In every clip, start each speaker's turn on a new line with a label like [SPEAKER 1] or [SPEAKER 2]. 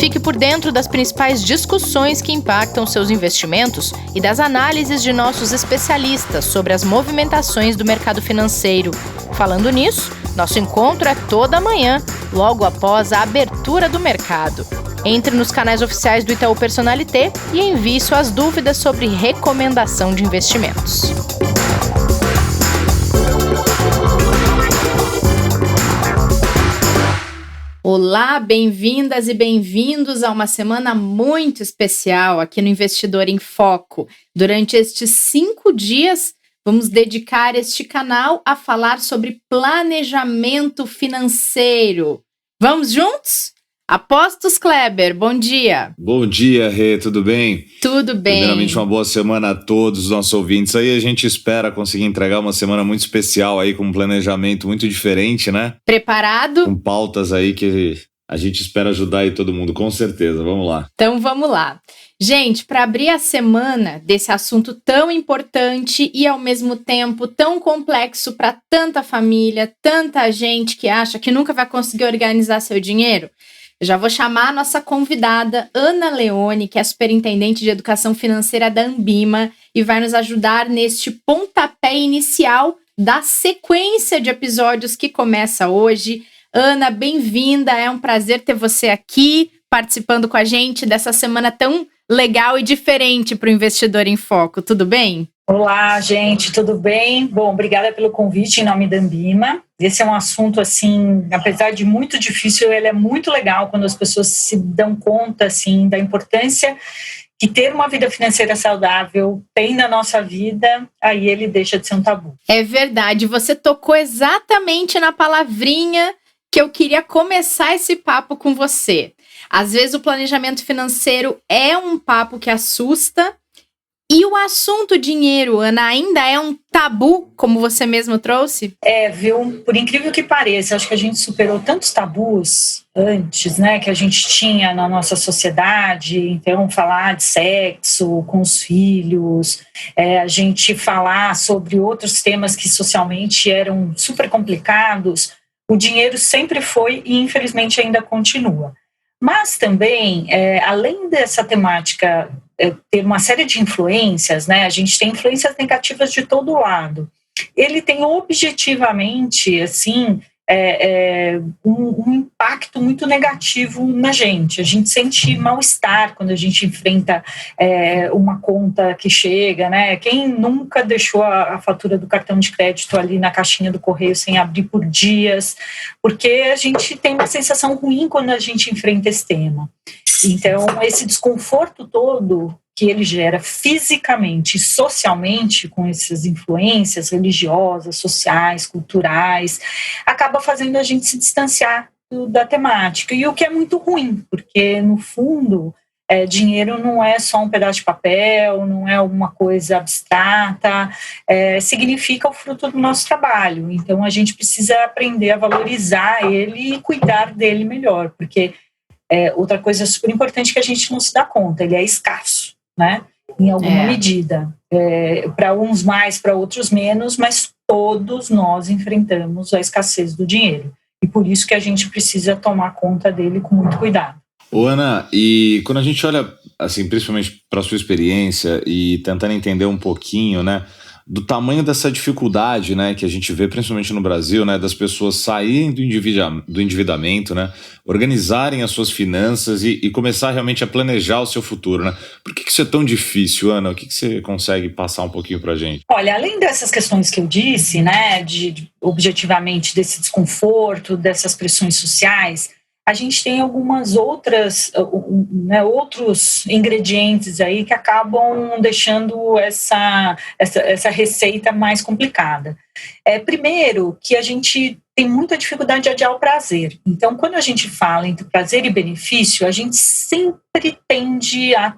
[SPEAKER 1] Fique por dentro das principais discussões que impactam seus investimentos e das análises de nossos especialistas sobre as movimentações do mercado financeiro. Falando nisso, nosso encontro é toda manhã, logo após a abertura do mercado. Entre nos canais oficiais do Itaú Personalité e envie suas dúvidas sobre recomendação de investimentos. Olá, bem-vindas e bem-vindos a uma semana muito especial aqui no Investidor em Foco. Durante estes 5 dias, vamos dedicar este canal a falar sobre planejamento financeiro. Vamos juntos? Apostos Kleber, bom dia.
[SPEAKER 2] Bom dia, Rê, tudo bem?
[SPEAKER 1] Tudo bem.
[SPEAKER 2] Primeiramente, uma boa semana a todos os nossos ouvintes. Aí a gente espera conseguir entregar uma semana muito especial aí, com um planejamento muito diferente, né?
[SPEAKER 1] Preparado?
[SPEAKER 2] Com pautas aí que a gente espera ajudar aí todo mundo, com certeza. Vamos lá.
[SPEAKER 1] Então vamos lá. Gente, para abrir a semana desse assunto tão importante e ao mesmo tempo tão complexo para tanta família, tanta gente que acha que nunca vai conseguir organizar seu dinheiro, eu já vou chamar a nossa convidada, Ana Leone, que é superintendente de educação financeira da Ambima e vai nos ajudar neste pontapé inicial da sequência de episódios que começa hoje. Ana, bem-vinda, é um prazer ter você aqui participando com a gente dessa semana tão legal e diferente para o Investidor em Foco, tudo bem?
[SPEAKER 3] Olá, gente, tudo bem? Bom, obrigada pelo convite em nome da Ambima. Esse é um assunto, assim, apesar de muito difícil, ele é muito legal quando as pessoas se dão conta, assim, da importância que ter uma vida financeira saudável tem na nossa vida, aí ele deixa de ser um tabu.
[SPEAKER 1] É verdade, você tocou exatamente na palavrinha que eu queria começar esse papo com você. Às vezes o planejamento financeiro é um papo que assusta, e o assunto dinheiro, Ana, ainda é um tabu, como você mesmo trouxe?
[SPEAKER 3] Viu? Por incrível que pareça, acho que a gente superou tantos tabus antes, né, que a gente tinha na nossa sociedade. Então, falar de sexo com os filhos, a gente falar sobre outros temas que socialmente eram super complicados. O dinheiro sempre foi e, infelizmente, ainda continua. Mas também, além dessa temática ter uma série de influências, né? A gente tem influências negativas de todo lado. Ele tem objetivamente, assim, um impacto muito negativo na gente. A gente sente mal-estar quando a gente enfrenta uma conta que chega, né? Quem nunca deixou a fatura do cartão de crédito ali na caixinha do correio sem abrir por dias? Porque a gente tem uma sensação ruim quando a gente enfrenta esse tema. Então, esse desconforto todo que ele gera fisicamente e socialmente com essas influências religiosas, sociais, culturais, acaba fazendo a gente se distanciar da temática. E o que é muito ruim, porque, no fundo, dinheiro não é só um pedaço de papel, não é uma coisa abstrata, significa o fruto do nosso trabalho. Então, a gente precisa aprender a valorizar ele e cuidar dele melhor, porque outra coisa super importante que a gente não se dá conta, ele é escasso, né? Em alguma medida. Para uns mais, para outros menos, mas todos nós enfrentamos a escassez do dinheiro. E por isso que a gente precisa tomar conta dele com muito cuidado.
[SPEAKER 2] Ô, Ana, e quando a gente olha, assim, principalmente para a sua experiência e tentando entender um pouquinho, né, do tamanho dessa dificuldade, né, que a gente vê principalmente no Brasil, né, das pessoas saírem do endividamento, né, organizarem as suas finanças e começar realmente a planejar o seu futuro, né? Por que isso é tão difícil, Ana? O que você consegue passar um pouquinho pra gente?
[SPEAKER 3] Olha, além dessas questões que eu disse, né, objetivamente desse desconforto, dessas pressões sociais, a gente tem algumas outros ingredientes aí que acabam deixando essa receita mais complicada. Primeiro, que a gente tem muita dificuldade de adiar o prazer. Então, quando a gente fala entre prazer e benefício, a gente sempre tende a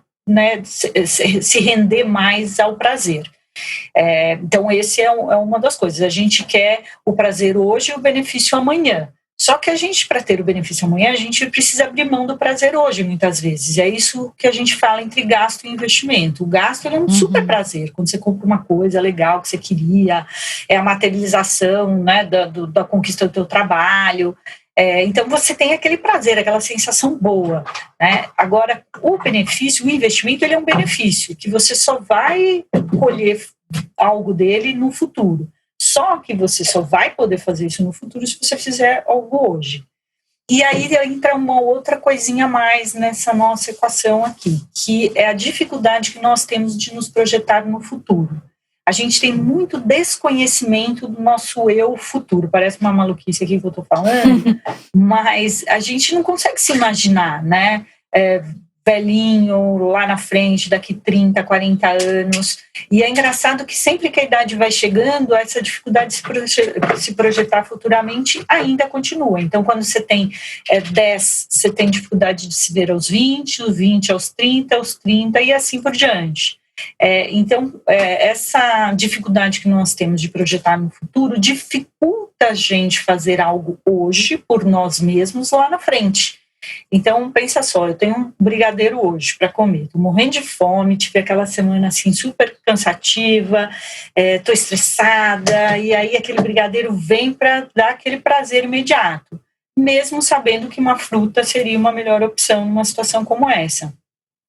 [SPEAKER 3] se render mais ao prazer. Então, esse é uma das coisas. A gente quer o prazer hoje e o benefício amanhã. Só que a gente, para ter o benefício amanhã, a gente precisa abrir mão do prazer hoje, muitas vezes. É isso que a gente fala entre gasto e investimento. O gasto é um super prazer. Quando você compra uma coisa legal que você queria, é a materialização, né, da conquista do teu trabalho. Então você tem aquele prazer, aquela sensação boa, né? Agora, o benefício, o investimento, ele é um benefício que você só vai colher algo dele no futuro. Só que você só vai poder fazer isso no futuro se você fizer algo hoje. E aí entra uma outra coisinha a mais nessa nossa equação aqui, que é a dificuldade que nós temos de nos projetar no futuro. A gente tem muito desconhecimento do nosso eu futuro. Parece uma maluquice aqui que eu estou falando, mas a gente não consegue se imaginar, né? Velhinho, lá na frente, daqui 30, 40 anos. E é engraçado que sempre que a idade vai chegando, essa dificuldade de se projetar futuramente ainda continua. Então, quando você tem 10, você tem dificuldade de se ver aos 20, os 20 aos 30, aos 30 e assim por diante. Então, essa dificuldade que nós temos de projetar no futuro dificulta a gente fazer algo hoje por nós mesmos lá na frente. Então, pensa só, eu tenho um brigadeiro hoje para comer, tô morrendo de fome, tive aquela semana assim super cansativa, tô estressada, e aí aquele brigadeiro vem para dar aquele prazer imediato, mesmo sabendo que uma fruta seria uma melhor opção numa situação como essa.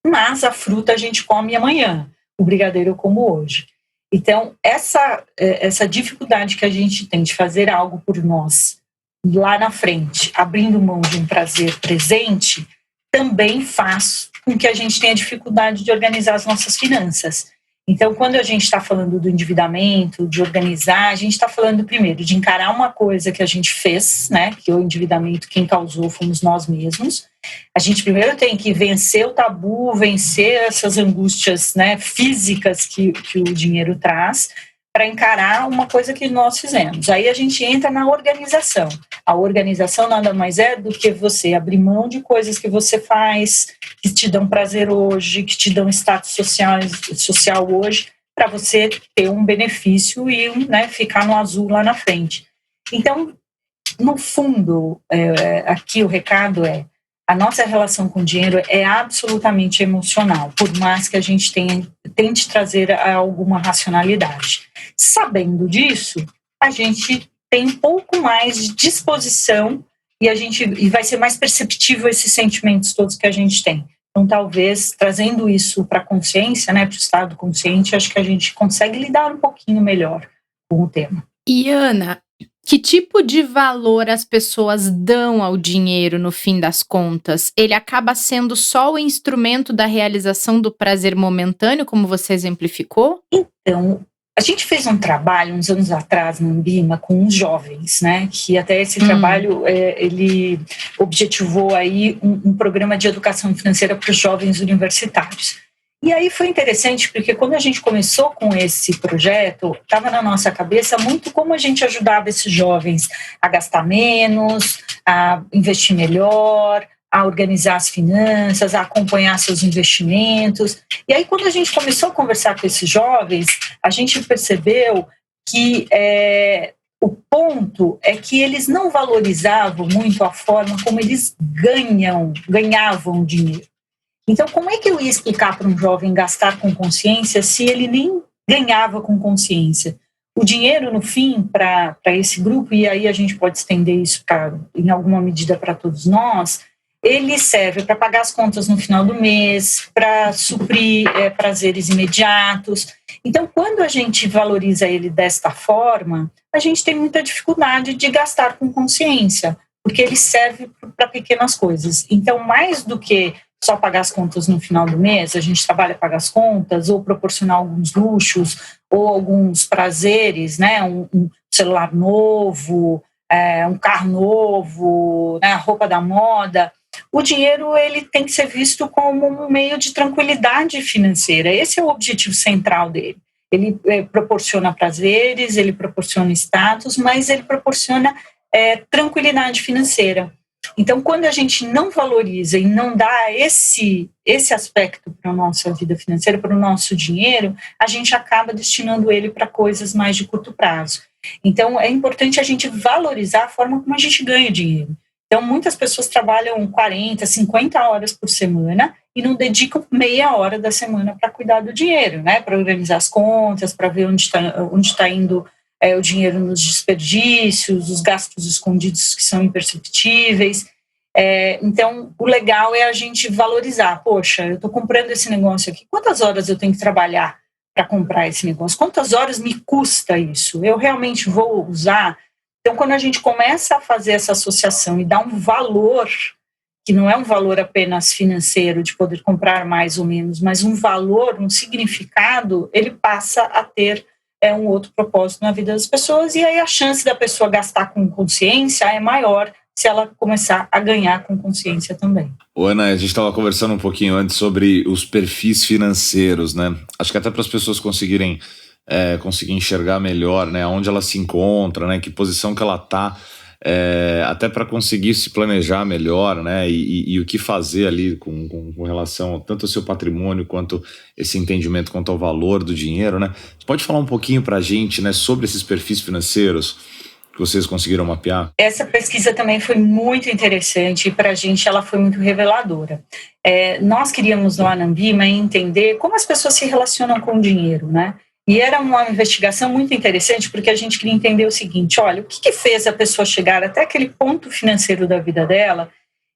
[SPEAKER 3] Mas a fruta a gente come amanhã, o brigadeiro eu como hoje. Então, essa dificuldade que a gente tem de fazer algo por nós lá na frente, abrindo mão de um prazer presente, também faz com que a gente tenha dificuldade de organizar as nossas finanças. Então, quando a gente está falando do endividamento, de organizar, a gente está falando primeiro de encarar uma coisa que a gente fez, né? Que o endividamento, quem causou fomos nós mesmos. A gente primeiro tem que vencer o tabu, vencer essas angústias, né, físicas que o dinheiro traz, para encarar uma coisa que nós fizemos. Aí a gente entra na organização. A organização nada mais é do que você abrir mão de coisas que você faz, que te dão prazer hoje, que te dão status social hoje, para você ter um benefício e ficar no azul lá na frente. Então, no fundo, aqui o recado é: a nossa relação com o dinheiro é absolutamente emocional, por mais que a gente tente trazer alguma racionalidade. Sabendo disso, a gente tem um pouco mais de disposição e vai ser mais perceptível esses sentimentos todos que a gente tem. Então, talvez, trazendo isso para a consciência, né, para o estado consciente, acho que a gente consegue lidar um pouquinho melhor com o tema.
[SPEAKER 1] E, Ana, que tipo de valor as pessoas dão ao dinheiro no fim das contas? Ele acaba sendo só o instrumento da realização do prazer momentâneo, como você exemplificou?
[SPEAKER 3] Então, a gente fez um trabalho uns anos atrás na Ambima com os jovens, né? Que até esse trabalho ele objetivou aí um programa de educação financeira para os jovens universitários. E aí foi interessante porque quando a gente começou com esse projeto, estava na nossa cabeça muito como a gente ajudava esses jovens a gastar menos, a investir melhor, a organizar as finanças, a acompanhar seus investimentos. E aí quando a gente começou a conversar com esses jovens, a gente percebeu que o ponto é que eles não valorizavam muito a forma como eles ganhavam dinheiro. Então, como é que eu ia explicar para um jovem gastar com consciência se ele nem ganhava com consciência? O dinheiro, no fim, para esse grupo, e aí a gente pode estender isso em alguma medida para todos nós, ele serve para pagar as contas no final do mês, para suprir prazeres imediatos. Então, quando a gente valoriza ele desta forma, a gente tem muita dificuldade de gastar com consciência, porque ele serve para pequenas coisas. Então, mais do que só pagar as contas no final do mês, a gente trabalha para pagar as contas, ou proporcionar alguns luxos, ou alguns prazeres, né? Um celular novo, um carro novo, né? A roupa da moda. O dinheiro ele tem que ser visto como um meio de tranquilidade financeira. Esse é o objetivo central dele. Ele proporciona prazeres, ele proporciona status, mas ele proporciona tranquilidade financeira. Então, quando a gente não valoriza e não dá esse aspecto para a nossa vida financeira, para o nosso dinheiro, a gente acaba destinando ele para coisas mais de curto prazo. Então, é importante a gente valorizar a forma como a gente ganha dinheiro. Então, muitas pessoas trabalham 40, 50 horas por semana e não dedicam meia hora da semana para cuidar do dinheiro, né? Para organizar as contas, para ver onde está indo o dinheiro nos desperdícios, os gastos escondidos que são imperceptíveis. Então, o legal é a gente valorizar. Poxa, eu estou comprando esse negócio aqui, quantas horas eu tenho que trabalhar para comprar esse negócio? Quantas horas me custa isso? Eu realmente vou usar? Então, quando a gente começa a fazer essa associação e dar um valor, que não é um valor apenas financeiro, de poder comprar mais ou menos, mas um valor, um significado, ele passa a ter um outro propósito na vida das pessoas, e aí a chance da pessoa gastar com consciência é maior se ela começar a ganhar com consciência também.
[SPEAKER 2] Ana, a gente estava conversando um pouquinho antes sobre os perfis financeiros, né? Acho que até para as pessoas conseguir enxergar melhor, né, onde ela se encontra, né, que posição que ela está, até para conseguir se planejar melhor, né, e o que fazer ali com relação tanto ao seu patrimônio quanto esse entendimento quanto ao valor do dinheiro, né? Você pode falar um pouquinho para a gente, né, sobre esses perfis financeiros que vocês conseguiram mapear?
[SPEAKER 3] Essa pesquisa também foi muito interessante e para a gente ela foi muito reveladora. Nós queríamos lá na Ambima entender como as pessoas se relacionam com o dinheiro, né? E era uma investigação muito interessante porque a gente queria entender o seguinte: olha, o que fez a pessoa chegar até aquele ponto financeiro da vida dela?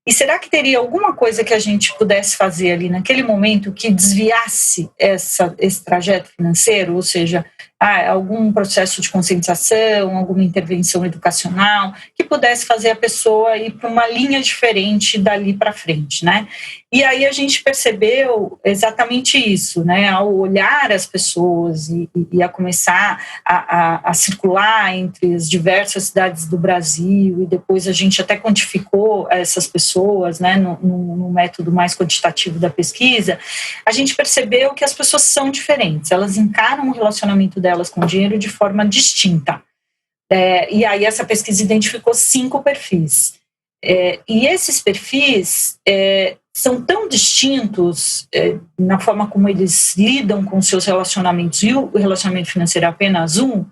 [SPEAKER 3] E será que teria alguma coisa que a gente pudesse fazer ali naquele momento que desviasse esse trajeto financeiro, ou seja, algum processo de conscientização, alguma intervenção educacional, que pudesse fazer a pessoa ir para uma linha diferente dali para frente, né? E aí a gente percebeu exatamente isso, né? Ao olhar as pessoas e a começar a circular entre as diversas cidades do Brasil, e depois a gente até quantificou essas pessoas, né, no método mais quantitativo da pesquisa, a gente percebeu que as pessoas são diferentes, elas encaram o relacionamento delas com o dinheiro de forma distinta. E aí essa pesquisa identificou 5 perfis. E esses perfis são tão distintos na forma como eles lidam com seus relacionamentos, e o relacionamento financeiro é apenas um,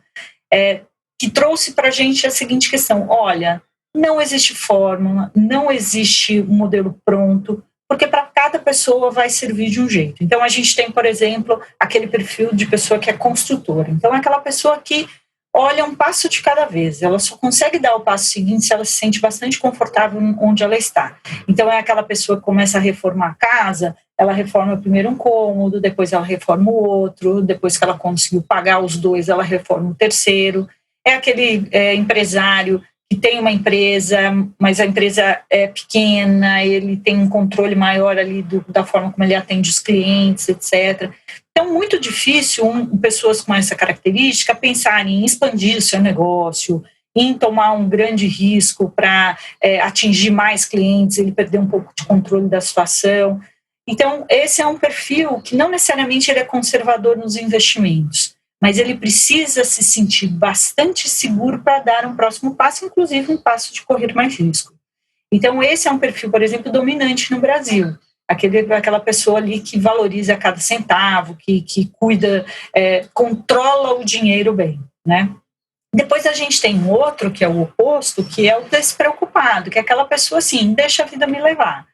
[SPEAKER 3] que trouxe para a gente a seguinte questão: olha, não existe fórmula, não existe um modelo pronto, porque para cada pessoa vai servir de um jeito. Então a gente tem, por exemplo, aquele perfil de pessoa que é construtora. Então é aquela pessoa que olha um passo de cada vez, ela só consegue dar o passo seguinte se ela se sente bastante confortável onde ela está. Então é aquela pessoa que começa a reformar a casa, ela reforma primeiro um cômodo, depois ela reforma o outro, depois que ela conseguiu pagar os 2, ela reforma o terceiro. É aquele empresário que tem uma empresa, mas a empresa é pequena, ele tem um controle maior ali da forma como ele atende os clientes, etc. Então, muito difícil pessoas com essa característica pensarem em expandir o seu negócio, em tomar um grande risco para atingir mais clientes, ele perder um pouco de controle da situação. Então, esse é um perfil que não necessariamente ele é conservador nos investimentos, mas ele precisa se sentir bastante seguro para dar um próximo passo, inclusive um passo de correr mais risco. Então, esse é um perfil, por exemplo, dominante no Brasil. Aquela pessoa ali que valoriza cada centavo, que cuida, controla o dinheiro bem, né? Depois a gente tem um outro, que é o oposto, que é o despreocupado, que é aquela pessoa assim, deixa a vida me levar.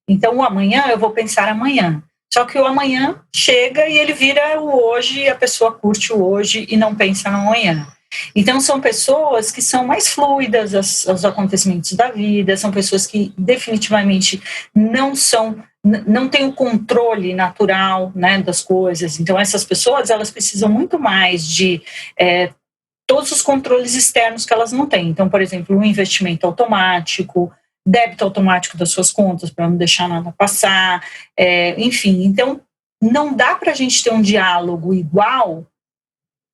[SPEAKER 3] Então, o amanhã eu vou pensar amanhã. Só que o amanhã chega e ele vira o hoje, e a pessoa curte o hoje e não pensa no amanhã. Então, são pessoas que são mais fluidas aos acontecimentos da vida, são pessoas que definitivamente não têm o controle natural, né, das coisas. Então, essas pessoas, elas precisam muito mais de todos os controles externos que elas não têm. Então, por exemplo, um investimento automático, débito automático das suas contas para não deixar nada passar, enfim. Então, não dá para a gente ter um diálogo igual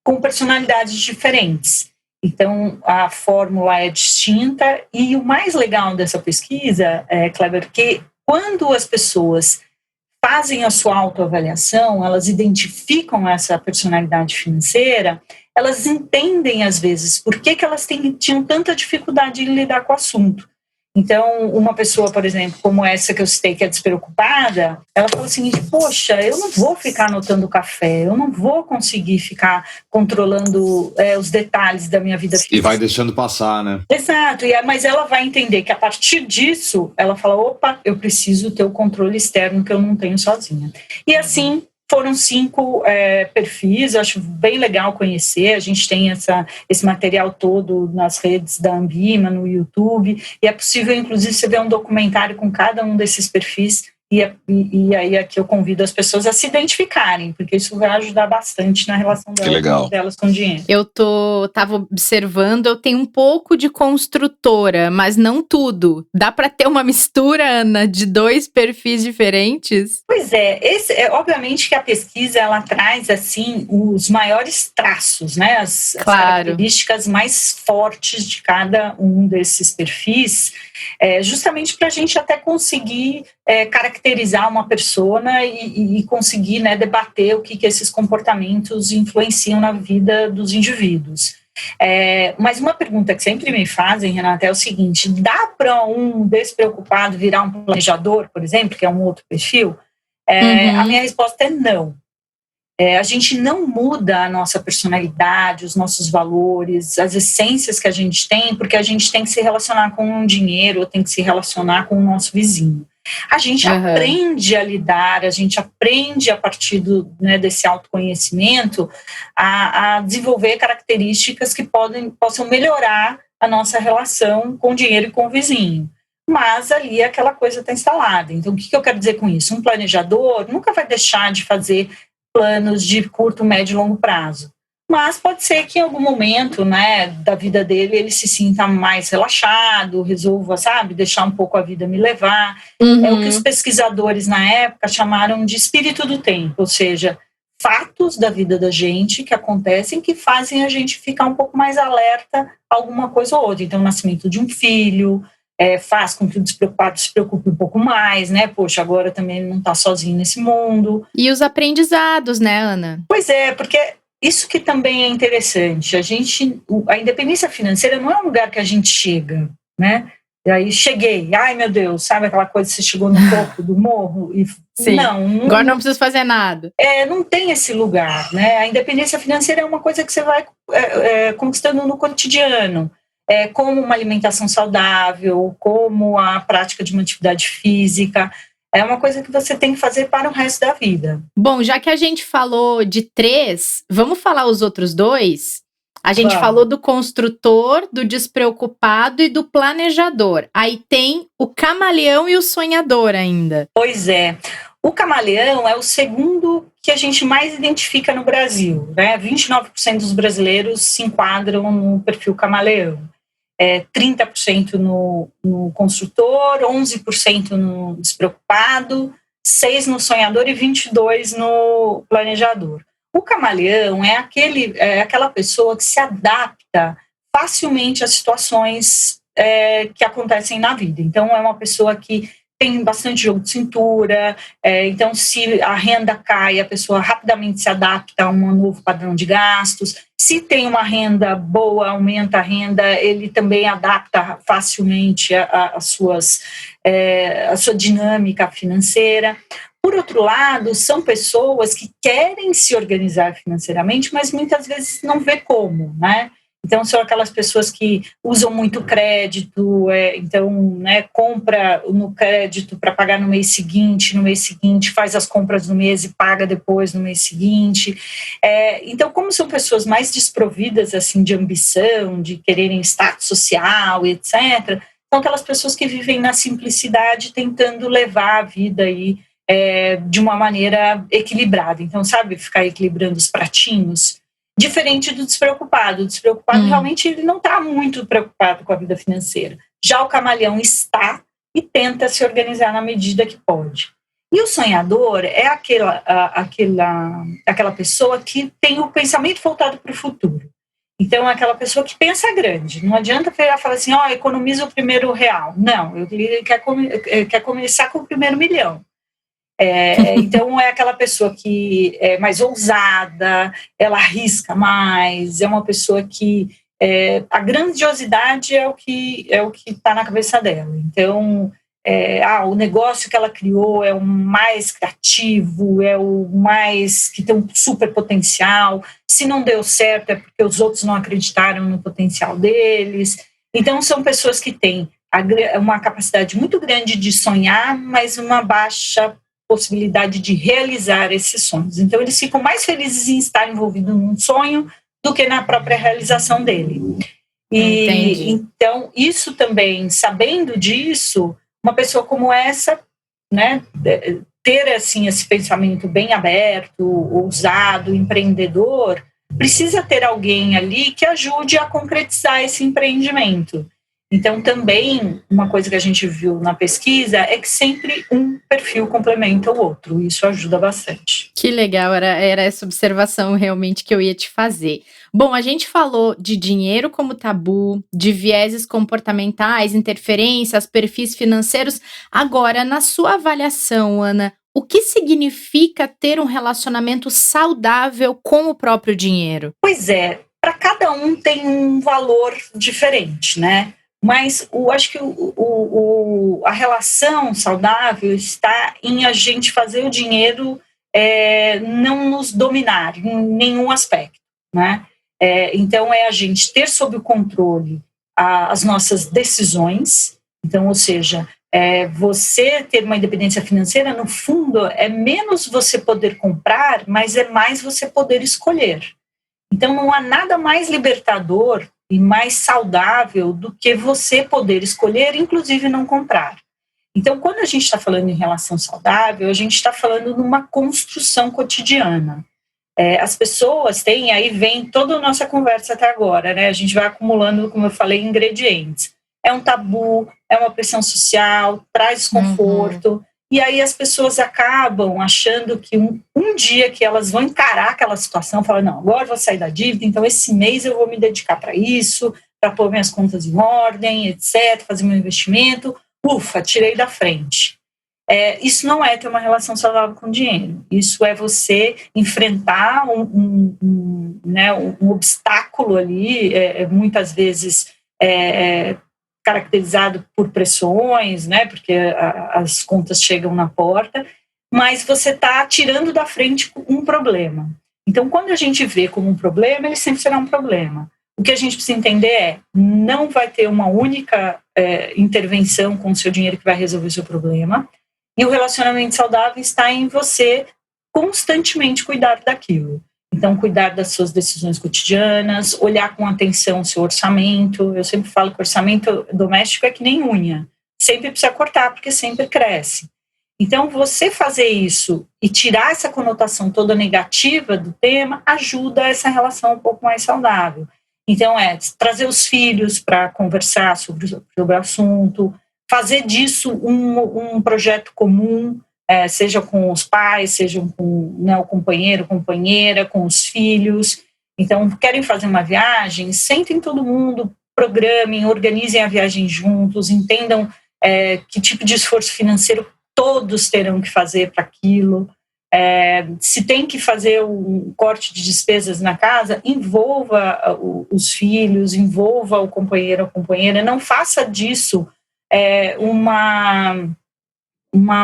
[SPEAKER 3] com personalidades diferentes. Então, a fórmula é distinta, e o mais legal dessa pesquisa, Kleber, que quando as pessoas fazem a sua autoavaliação, elas identificam essa personalidade financeira, elas entendem, às vezes, por que elas tinham tanta dificuldade em lidar com o assunto. Então, uma pessoa, por exemplo, como essa que eu citei, que é despreocupada, ela fala o seguinte: poxa, eu não vou ficar anotando café, eu não vou conseguir ficar controlando os detalhes da minha vida financeira.
[SPEAKER 2] E vai deixando passar, né?
[SPEAKER 3] Exato, mas ela vai entender que a partir disso, ela fala: opa, eu preciso ter o controle externo que eu não tenho sozinha. E assim Foram 5 perfis, eu acho bem legal conhecer. A gente tem esse material todo nas redes da Ambima, no YouTube, e é possível, inclusive, você ver um documentário com cada um desses perfis. E aí aqui eu convido as pessoas a se identificarem, porque isso vai ajudar bastante na relação delas com o dinheiro.
[SPEAKER 1] Eu tava observando, eu tenho um pouco de construtora, mas não tudo. Dá para ter uma mistura, Ana, de 2 perfis diferentes?
[SPEAKER 3] Pois é, obviamente que a pesquisa ela traz assim os maiores traços, né? As características mais fortes de cada um desses perfis, justamente para a gente até conseguir caracterizar uma persona e conseguir, né, debater o que esses comportamentos influenciam na vida dos indivíduos. Mas uma pergunta que sempre me fazem, Renata, é o seguinte: dá para um despreocupado virar um planejador, por exemplo, que é um outro perfil? A minha resposta é não. A gente não muda a nossa personalidade, os nossos valores, as essências que a gente tem, porque a gente tem que se relacionar com o dinheiro, ou tem que se relacionar com o nosso vizinho. A gente aprende a lidar, a gente aprende a partir desse autoconhecimento a desenvolver características que possam melhorar a nossa relação com o dinheiro e com o vizinho. Mas ali aquela coisa está instalada. Então, o que eu quero dizer com isso? Um planejador nunca vai deixar de fazer planos de curto, médio e longo prazo. Mas pode ser que em algum momento, né, da vida dele ele se sinta mais relaxado, resolva, deixar um pouco a vida me levar. É o que os pesquisadores na época chamaram de espírito do tempo, ou seja, fatos da vida da gente que acontecem que fazem a gente ficar um pouco mais alerta a alguma coisa ou outra. Então, o nascimento de um filho faz com que o despreocupado se preocupe um pouco mais, né? Poxa, agora também ele não está sozinho nesse mundo.
[SPEAKER 1] E os aprendizados, né, Ana?
[SPEAKER 3] Pois é, porque isso que também é interessante. A independência financeira não é um lugar que a gente chega, né? E aí cheguei, ai meu Deus, sabe aquela coisa que você chegou no topo do morro? E
[SPEAKER 1] sim, agora não preciso fazer nada.
[SPEAKER 3] Não tem esse lugar, né? A independência financeira é uma coisa que você vai conquistando no cotidiano. Como uma alimentação saudável, como a prática de uma atividade física. É uma coisa que você tem que fazer para o resto da vida.
[SPEAKER 1] Bom, já que a gente falou de 3, vamos falar os outros 2? A gente falou do construtor, do despreocupado e do planejador. Aí tem o camaleão e o sonhador ainda.
[SPEAKER 3] Pois é. O camaleão é o segundo que a gente mais identifica no Brasil, né? 29% dos brasileiros se enquadram no perfil camaleão. 30% no construtor, 11% no despreocupado, 6% no sonhador e 22% no planejador. O camaleão é aquela pessoa que se adapta facilmente às situações que acontecem na vida. Então, é uma pessoa que tem bastante jogo de cintura, então se a renda cai, a pessoa rapidamente se adapta a um novo padrão de gastos. Se tem uma renda boa, aumenta a renda, ele também adapta facilmente a sua dinâmica financeira. Por outro lado, são pessoas que querem se organizar financeiramente, mas muitas vezes não vê como, né? Então, são aquelas pessoas que usam muito crédito, então, né, compra no crédito para pagar no mês seguinte, faz as compras no mês e paga depois no mês seguinte. Então, como são pessoas mais desprovidas assim, de ambição, de quererem status social, etc., são aquelas pessoas que vivem na simplicidade, tentando levar a vida aí, de uma maneira equilibrada. Então, sabe, ficar equilibrando os pratinhos. Diferente do despreocupado. O despreocupado realmente ele não está muito preocupado com a vida financeira. Já o camaleão está e tenta se organizar na medida que pode. E o sonhador é aquela pessoa que tem o pensamento voltado para o futuro. Então, é aquela pessoa que pensa grande. Não adianta falar assim, economiza o primeiro R$1. Não, ele quer começar com o primeiro milhão. Então é aquela pessoa que é mais ousada, ela arrisca mais, é uma pessoa que a grandiosidade é o que está na cabeça dela. Então o negócio que ela criou é o mais criativo, é o mais que tem um super potencial. Se não deu certo é porque os outros não acreditaram no potencial deles. Então são pessoas que têm uma capacidade muito grande de sonhar, mas uma baixa possibilidade de realizar esses sonhos. Então, eles ficam mais felizes em estar envolvidos num sonho do que na própria realização dele. E então, isso também, sabendo disso, uma pessoa como essa, né, ter assim esse pensamento bem aberto, ousado, empreendedor, precisa ter alguém ali que ajude a concretizar esse empreendimento. Então, também, uma coisa que a gente viu na pesquisa é que sempre um perfil complementa o outro. Isso ajuda bastante.
[SPEAKER 1] Que legal, era essa observação realmente que eu ia te fazer. Bom, a gente falou de dinheiro como tabu, de vieses comportamentais, interferências, perfis financeiros. Agora, na sua avaliação, Ana, o que significa ter um relacionamento saudável com o próprio dinheiro?
[SPEAKER 3] Pois é, para cada um tem um valor diferente, né? Mas acho que a relação saudável está em a gente fazer o dinheiro não nos dominar em nenhum aspecto, né? Então, é a gente ter sob o controle as nossas decisões. Então, ou seja, você ter uma independência financeira, no fundo, é menos você poder comprar, mas é mais você poder escolher. Então, não há nada mais libertador e mais saudável do que você poder escolher, inclusive não comprar. Então, quando a gente está falando em relação saudável, a gente está falando numa construção cotidiana. As pessoas têm, aí vem toda a nossa conversa até agora, né? A gente vai acumulando, como eu falei, ingredientes. É um tabu, é uma pressão social, traz desconforto. E aí as pessoas acabam achando que um dia que elas vão encarar aquela situação, falam, não, agora eu vou sair da dívida, então esse mês eu vou me dedicar para isso, para pôr minhas contas em ordem, etc., fazer meu investimento, ufa, tirei da frente. Isso não é ter uma relação saudável com o dinheiro, isso é você enfrentar um obstáculo ali, muitas vezes caracterizado por pressões, né, porque as contas chegam na porta, mas você está tirando da frente um problema. Então, quando a gente vê como um problema, ele sempre será um problema. O que a gente precisa entender não vai ter uma única intervenção com o seu dinheiro que vai resolver o seu problema, e o relacionamento saudável está em você constantemente cuidar daquilo. Então, cuidar das suas decisões cotidianas, olhar com atenção o seu orçamento. Eu sempre falo que o orçamento doméstico é que nem unha. Sempre precisa cortar, porque sempre cresce. Então, você fazer isso e tirar essa conotação toda negativa do tema ajuda essa relação um pouco mais saudável. Então, trazer os filhos para conversar sobre o assunto, fazer disso um projeto comum, seja com os pais, seja com o companheiro, companheira, com os filhos. Então, querem fazer uma viagem, sentem todo mundo, programem, organizem a viagem juntos, entendam que tipo de esforço financeiro todos terão que fazer para aquilo. Se tem que fazer um corte de despesas na casa, envolva os filhos, envolva o companheiro ou a companheira, não faça disso uma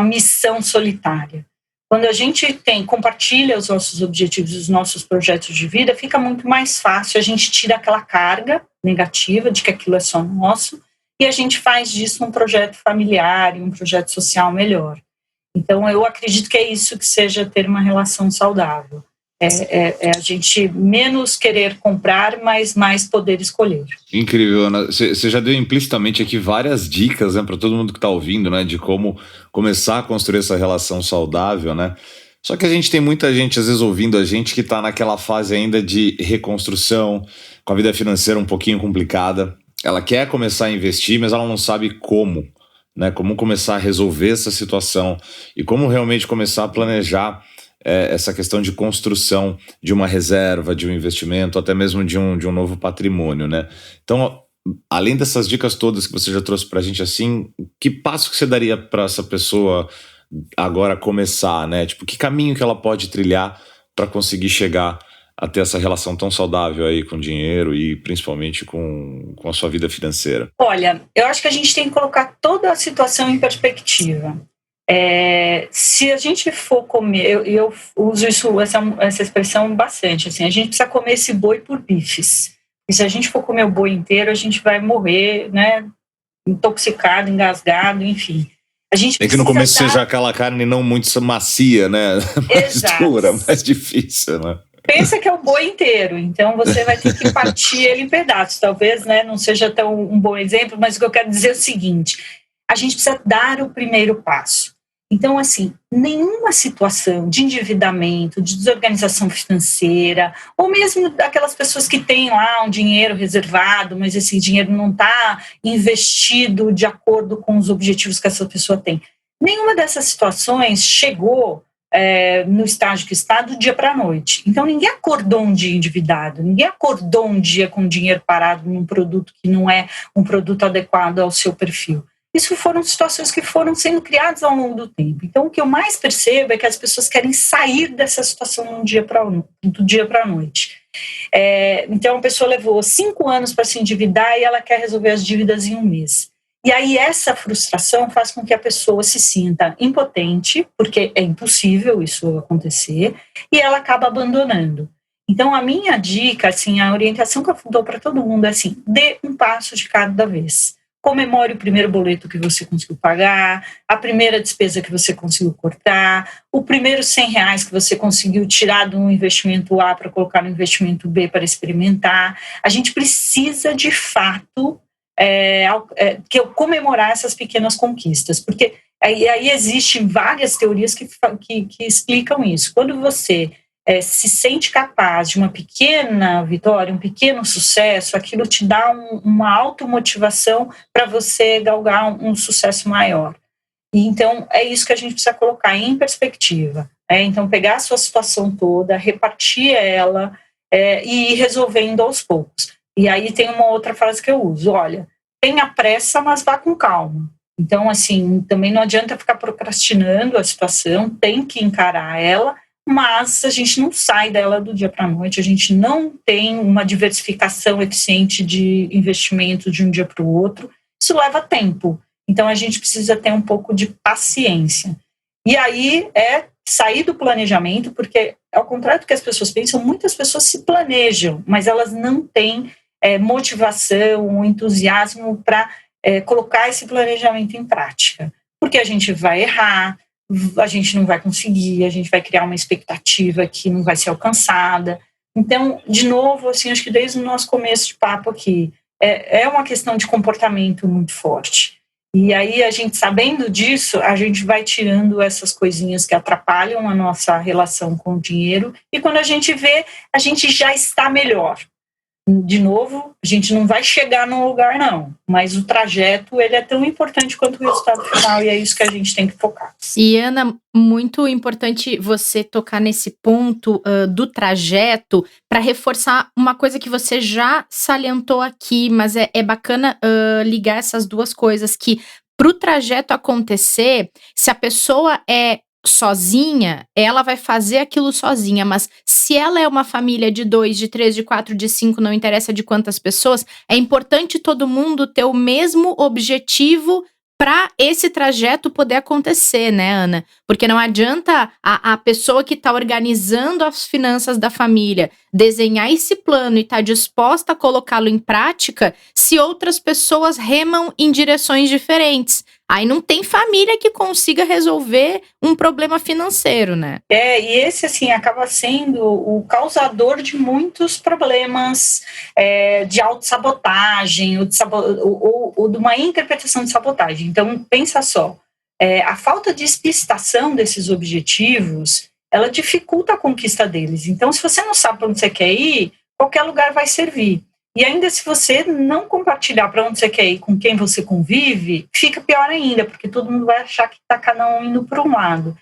[SPEAKER 3] missão solitária. Quando a gente compartilha os nossos objetivos, os nossos projetos de vida, fica muito mais fácil, a gente tira aquela carga negativa de que aquilo é só nosso e a gente faz disso um projeto familiar e um projeto social melhor. Então, eu acredito que é isso que seja ter uma relação saudável. A gente menos querer comprar, mas mais poder escolher.
[SPEAKER 2] Incrível, Ana. Você já deu implicitamente aqui várias dicas, né, para todo mundo que está ouvindo, né, de como começar a construir essa relação saudável, né? Só que a gente tem muita gente, às vezes, ouvindo a gente que está naquela fase ainda de reconstrução, com a vida financeira um pouquinho complicada. Ela quer começar a investir, mas ela não sabe como, né? Como começar a resolver essa situação e como realmente começar a planejar essa questão de construção de uma reserva, de um investimento, até mesmo de um novo patrimônio, né? Então, além dessas dicas todas que você já trouxe para a gente, assim, que passo que você daria para essa pessoa agora começar, né? Tipo, que caminho que ela pode trilhar para conseguir chegar a ter essa relação tão saudável aí com o dinheiro e principalmente com a sua vida financeira?
[SPEAKER 3] Olha, eu acho que a gente tem que colocar toda a situação em perspectiva. Se a gente for comer, eu uso essa expressão bastante, assim, a gente precisa comer esse boi por bifes. E se a gente for comer o boi inteiro, a gente vai morrer, né, intoxicado, engasgado, enfim. A gente
[SPEAKER 2] tem que no começo seja aquela carne não muito macia, né? Mais dura, mais difícil, né?
[SPEAKER 3] Pensa que é o boi inteiro, então você vai ter que partir ele em pedaços. Talvez, né, não seja tão um bom exemplo, mas o que eu quero dizer é o seguinte: a gente precisa dar o primeiro passo. Então, assim, nenhuma situação de endividamento, de desorganização financeira, ou mesmo daquelas pessoas que têm lá um dinheiro reservado, mas esse dinheiro não está investido de acordo com os objetivos que essa pessoa tem. Nenhuma dessas situações chegou no estágio que está do dia para a noite. Então, ninguém acordou um dia endividado, ninguém acordou um dia com dinheiro parado num produto que não é um produto adequado ao seu perfil. Isso foram situações que foram sendo criadas ao longo do tempo. Então, o que eu mais percebo é que as pessoas querem sair dessa situação do dia para a noite. Então, a pessoa levou 5 anos para se endividar e ela quer resolver as dívidas em um mês. E aí essa frustração faz com que a pessoa se sinta impotente, porque é impossível isso acontecer, e ela acaba abandonando. Então, a minha dica, assim, a orientação que eu dou para todo mundo é assim: dê um passo de cada vez. Comemore o primeiro boleto que você conseguiu pagar, a primeira despesa que você conseguiu cortar, o primeiro R$100 que você conseguiu tirar do investimento A para colocar no investimento B para experimentar. A gente precisa, de fato, comemorar essas pequenas conquistas, porque aí existem várias teorias que explicam isso. Quando você se sente capaz de uma pequena vitória, um pequeno sucesso, aquilo te dá uma automotivação para você galgar um sucesso maior. E então, é isso que a gente precisa colocar em perspectiva. Então, pegar a sua situação toda, repartir ela e ir resolvendo aos poucos. E aí tem uma outra frase que eu uso: olha, tenha pressa, mas vá com calma. Então, assim, também não adianta ficar procrastinando a situação, tem que encarar ela, mas a gente não sai dela do dia para a noite, a gente não tem uma diversificação eficiente de investimento de um dia para o outro, isso leva tempo. Então, a gente precisa ter um pouco de paciência. E aí sair do planejamento, porque, ao contrário do que as pessoas pensam, muitas pessoas se planejam, mas elas não têm motivação, entusiasmo para colocar esse planejamento em prática. Porque a gente vai errar, a gente não vai conseguir, a gente vai criar uma expectativa que não vai ser alcançada. Então, de novo, assim, acho que desde o nosso começo de papo aqui, é uma questão de comportamento muito forte. E aí, a gente, sabendo disso, a gente vai tirando essas coisinhas que atrapalham a nossa relação com o dinheiro, e quando a gente vê, a gente já está melhor. De novo, a gente não vai chegar num lugar, não, mas o trajeto, ele é tão importante quanto o resultado final, e é isso que a gente tem que focar.
[SPEAKER 1] E, Ana, muito importante você tocar nesse ponto do trajeto, para reforçar uma coisa que você já salientou aqui, mas é bacana ligar essas duas coisas, que para o trajeto acontecer, se a pessoa é sozinha, ela vai fazer aquilo sozinha, mas se ela é uma família de 2, de 3, de 4, de 5, não interessa de quantas pessoas, é importante todo mundo ter o mesmo objetivo para esse trajeto poder acontecer, né, Ana? Porque não adianta a pessoa que está organizando as finanças da família desenhar esse plano e estar disposta a colocá-lo em prática se outras pessoas remam em direções diferentes. Aí não tem família que consiga resolver um problema financeiro, né?
[SPEAKER 3] E esse, assim, acaba sendo o causador de muitos problemas de autossabotagem ou de uma interpretação de sabotagem. Então, pensa só, a falta de explicitação desses objetivos, ela dificulta a conquista deles. Então, se você não sabe para onde você quer ir, qualquer lugar vai servir. E ainda se você não compartilhar para onde você quer ir com quem você convive, fica pior ainda, porque todo mundo vai achar que está cada um indo para um lado.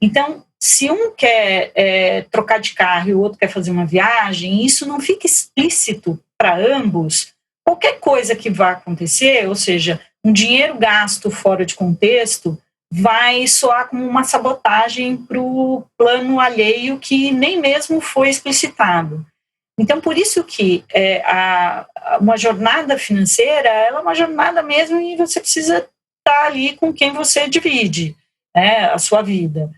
[SPEAKER 3] Então, se um quer trocar de carro e o outro quer fazer uma viagem, isso não fica explícito para ambos, qualquer coisa que vá acontecer, ou seja, um dinheiro gasto fora de contexto, vai soar como uma sabotagem para o plano alheio que nem mesmo foi explicitado. Então, por isso que uma jornada financeira, ela é uma jornada mesmo, e você precisa estar ali com quem você divide, né, a sua vida.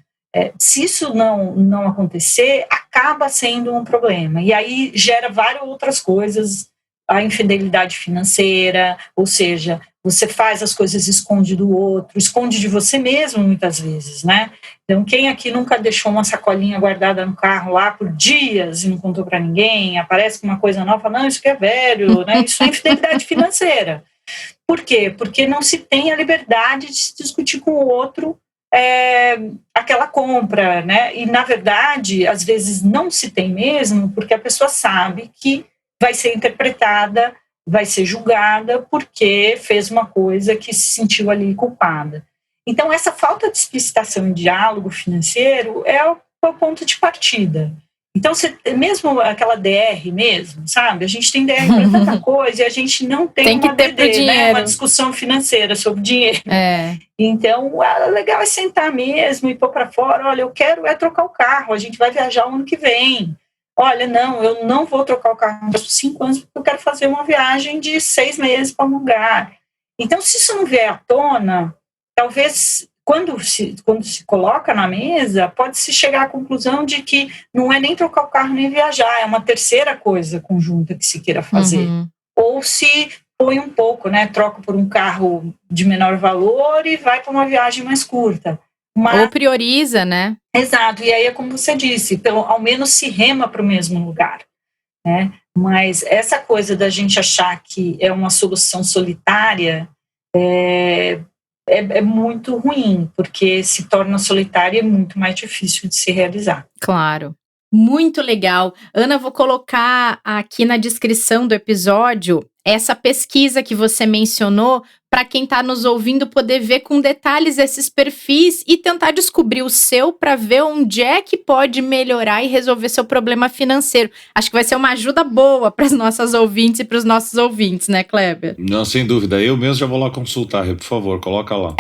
[SPEAKER 3] Se isso não acontecer, acaba sendo um problema. E aí gera várias outras coisas, a infidelidade financeira, ou seja, você faz as coisas, esconde do outro, esconde de você mesmo muitas vezes, né? Então, quem aqui nunca deixou uma sacolinha guardada no carro lá por dias e não contou para ninguém, aparece com uma coisa nova, não, isso aqui é velho, né? Isso é infidelidade financeira. Por quê? Porque não se tem a liberdade de se discutir com o outro aquela compra, né? E, na verdade, às vezes não se tem mesmo, porque a pessoa sabe que vai ser interpretada, vai ser julgada porque fez uma coisa que se sentiu ali culpada. Então, essa falta de explicitação em diálogo financeiro é o ponto de partida. Então, mesmo aquela DR mesmo, sabe? A gente tem DR para tanta coisa e a gente não tem
[SPEAKER 1] uma DD, né?
[SPEAKER 3] Uma discussão financeira sobre dinheiro. Então, o legal é sentar mesmo e pôr para fora, olha, eu quero trocar o carro, a gente vai viajar o ano que vem. Olha, não, eu não vou trocar o carro por 5 anos porque eu quero fazer uma viagem de 6 meses para um lugar. Então, se isso não vier à tona, talvez... Quando se coloca na mesa, pode-se chegar à conclusão de que não é nem trocar o carro nem viajar, é uma terceira coisa conjunta que se queira fazer. Ou se põe um pouco, né, troca por um carro de menor valor e vai para uma viagem mais curta.
[SPEAKER 1] Ou prioriza, né?
[SPEAKER 3] Exato, e aí é como você disse, ao menos se rema para o mesmo lugar, né? Mas essa coisa da gente achar que é uma solução solitária é muito ruim, porque se torna solitária e é muito mais difícil de se realizar.
[SPEAKER 1] Claro. Muito legal. Ana, vou colocar aqui na descrição do episódio essa pesquisa que você mencionou, para quem está nos ouvindo poder ver com detalhes esses perfis e tentar descobrir o seu para ver onde é que pode melhorar e resolver seu problema financeiro. Acho que vai ser uma ajuda boa para as nossas ouvintes e para os nossos ouvintes, né, Kleber?
[SPEAKER 2] Não, sem dúvida. Eu mesmo já vou lá consultar, por favor, coloca lá.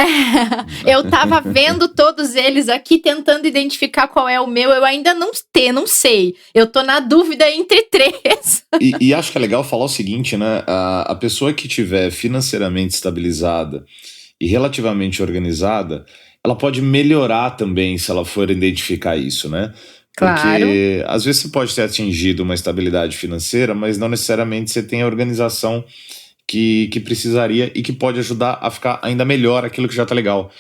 [SPEAKER 1] Eu estava vendo todos eles aqui, tentando identificar qual é o meu. Eu ainda não sei. Eu tô na dúvida entre 3.
[SPEAKER 2] E acho que é legal falar o seguinte, né? A pessoa que tiver financeiramente estabilizada e relativamente organizada, ela pode melhorar também se ela for identificar isso, né? Porque às vezes você pode ter atingido uma estabilidade financeira, mas não necessariamente você tem a organização que precisaria e que pode ajudar a ficar ainda melhor aquilo que já está legal,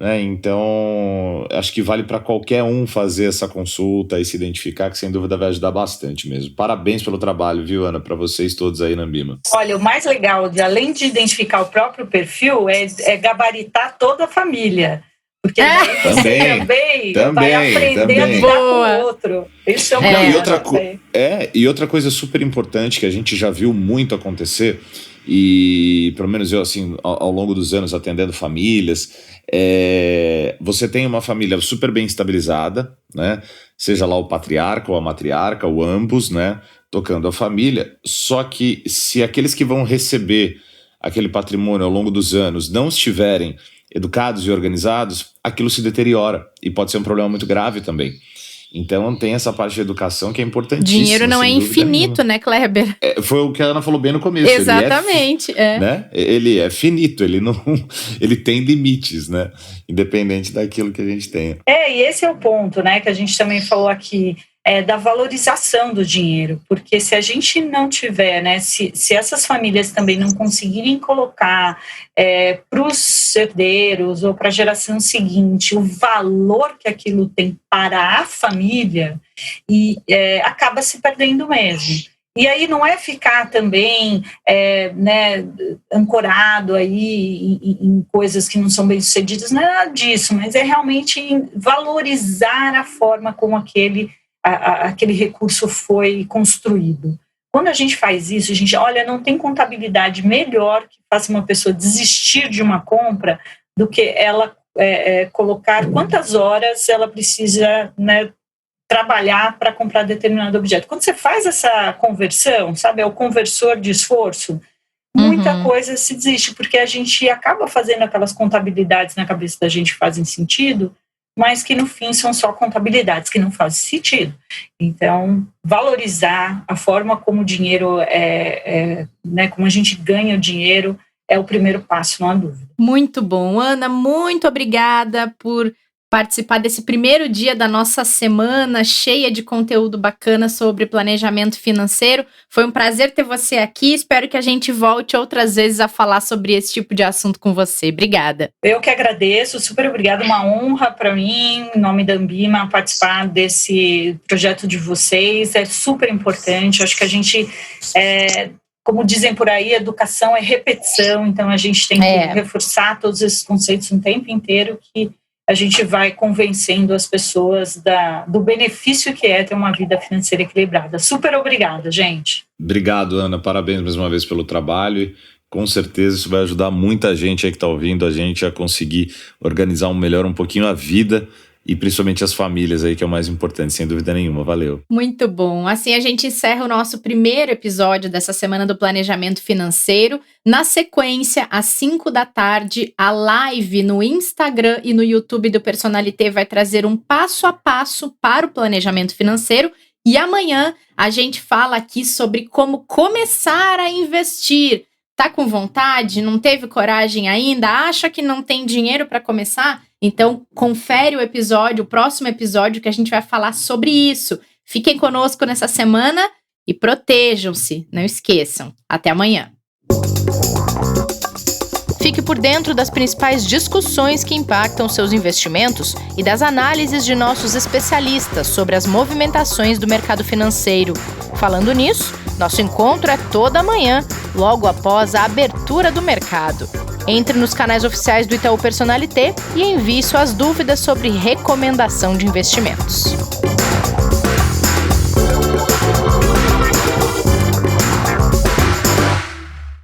[SPEAKER 2] né? Então, acho que vale para qualquer um fazer essa consulta e se identificar, que sem dúvida vai ajudar bastante mesmo. Parabéns pelo trabalho, viu, Ana, para vocês todos aí na Ambima.
[SPEAKER 3] Olha, o mais legal, além de identificar o próprio perfil, é gabaritar toda a família. Porque daí você também vai aprender a lidar com o outro. Isso é um
[SPEAKER 2] E outra coisa super importante que a gente já viu muito acontecer, e pelo menos eu, assim, ao longo dos anos atendendo famílias, você tem uma família super bem estabilizada, né? Seja lá o patriarca ou a matriarca, ou ambos, né? Tocando a família. Só que se aqueles que vão receber aquele patrimônio ao longo dos anos não estiverem educados e organizados, aquilo se deteriora e pode ser um problema muito grave também. Então tem essa parte de educação que é importantíssima.
[SPEAKER 1] Dinheiro não é infinito, né, Kleber?
[SPEAKER 2] Foi o que a Ana falou bem no começo.
[SPEAKER 1] Exatamente.
[SPEAKER 2] Né? Ele é finito, ele tem limites, né? Independente daquilo que a gente tenha.
[SPEAKER 3] E esse é o ponto, né, que a gente também falou aqui, da valorização do dinheiro, porque se a gente não tiver, né, se essas famílias também não conseguirem colocar para os herdeiros ou para a geração seguinte o valor que aquilo tem para a família, acaba se perdendo mesmo. E aí não é ficar também né, ancorado aí em coisas que não são bem-sucedidas, não é nada disso, mas é realmente valorizar a forma como aquele recurso foi construído. Quando a gente faz isso, a gente, olha, não tem contabilidade melhor que faça uma pessoa desistir de uma compra do que ela colocar quantas horas ela precisa, né, trabalhar para comprar determinado objeto. Quando você faz essa conversão, sabe, é o conversor de esforço, muita coisa se desiste, porque a gente acaba fazendo aquelas contabilidades na cabeça da gente que fazem sentido, mas que no fim são só contabilidades que não fazem sentido. Então, valorizar a forma como o dinheiro né, como a gente ganha o dinheiro é o primeiro passo, não há dúvida.
[SPEAKER 1] Muito bom. Ana, muito obrigada por participar desse primeiro dia da nossa semana cheia de conteúdo bacana sobre planejamento financeiro. Foi um prazer ter você aqui. Espero que a gente volte outras vezes a falar sobre esse tipo de assunto com você. Obrigada.
[SPEAKER 3] Eu que agradeço, super obrigada. Uma honra para mim, em nome da Ambima, participar desse projeto de vocês. É super importante. Acho que a gente, como dizem por aí, educação é repetição. Então a gente tem que reforçar todos esses conceitos o tempo inteiro, que a gente vai convencendo as pessoas do benefício que é ter uma vida financeira equilibrada. Super obrigada, gente.
[SPEAKER 2] Obrigado, Ana. Parabéns mais uma vez pelo trabalho. E com certeza isso vai ajudar muita gente aí que está ouvindo a gente a conseguir organizar melhor um pouquinho a vida e principalmente as famílias aí, que é o mais importante, sem dúvida nenhuma. Valeu.
[SPEAKER 1] Muito bom. Assim a gente encerra o nosso primeiro episódio dessa semana do Planejamento Financeiro. Na sequência, às 5 da tarde, a live no Instagram e no YouTube do Personalité vai trazer um passo a passo para o planejamento financeiro. E amanhã a gente fala aqui sobre como começar a investir. Tá com vontade? Não teve coragem ainda? Acha que não tem dinheiro para começar? Então, confere o próximo episódio, que a gente vai falar sobre isso. Fiquem conosco nessa semana e protejam-se. Não esqueçam. Até amanhã. Fique por dentro das principais discussões que impactam seus investimentos e das análises de nossos especialistas sobre as movimentações do mercado financeiro. Falando nisso, nosso encontro é toda manhã, logo após a abertura do mercado. Entre nos canais oficiais do Itaú Personalité e envie suas dúvidas sobre recomendação de investimentos.